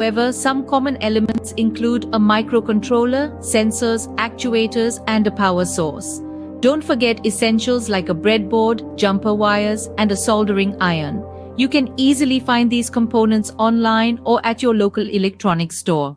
However, some common elements include a microcontroller, sensors, actuators, and a power source. Don't forget essentials like a breadboard, jumper wires, and a soldering iron. You can easily find these components online or at your local electronics store.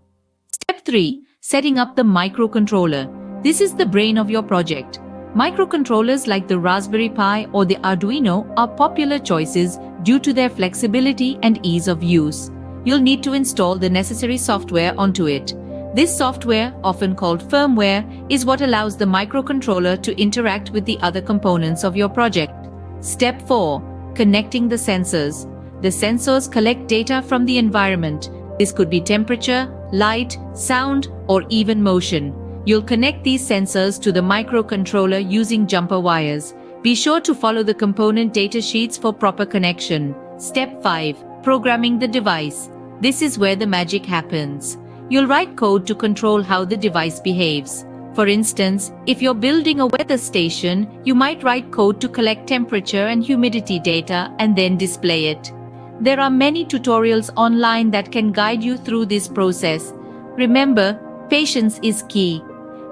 Step 3. Setting up the microcontroller. This is the brain of your project. Microcontrollers like the Raspberry Pi or the Arduino are popular choices due to their flexibility and ease of use. You'll need to install the necessary software onto it. This software, often called firmware, is what allows the microcontroller to interact with the other components of your project. Step 4. Connecting the sensors. The sensors collect data from the environment. This could be temperature, light, sound, or even motion. You'll connect these sensors to the microcontroller using jumper wires. Be sure to follow the component data sheets for proper connection. Step 5. Programming the device. This is where the magic happens. You'll write code to control how the device behaves. For instance, if you're building a weather station, you might write code to collect temperature and humidity data and then display it. There are many tutorials online that can guide you through this process. Remember, patience is key.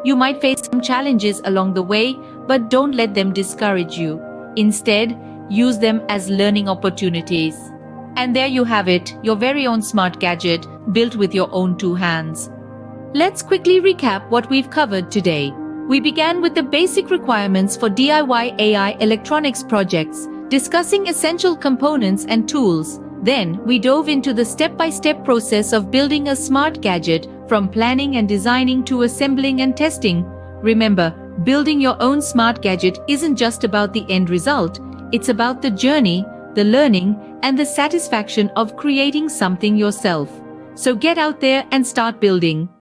You might face some challenges along the way, but don't let them discourage you. Instead, use them as learning opportunities. And there you have it, your very own smart gadget, built with your own two hands. Let's quickly recap what we've covered today. We began with the basic requirements for DIY AI electronics projects, discussing essential components and tools. Then, we dove into the step-by-step process of building a smart gadget, from planning and designing to assembling and testing. Remember, building your own smart gadget isn't just about the end result, it's about the journey, the learning, and the satisfaction of creating something yourself. So get out there and start building.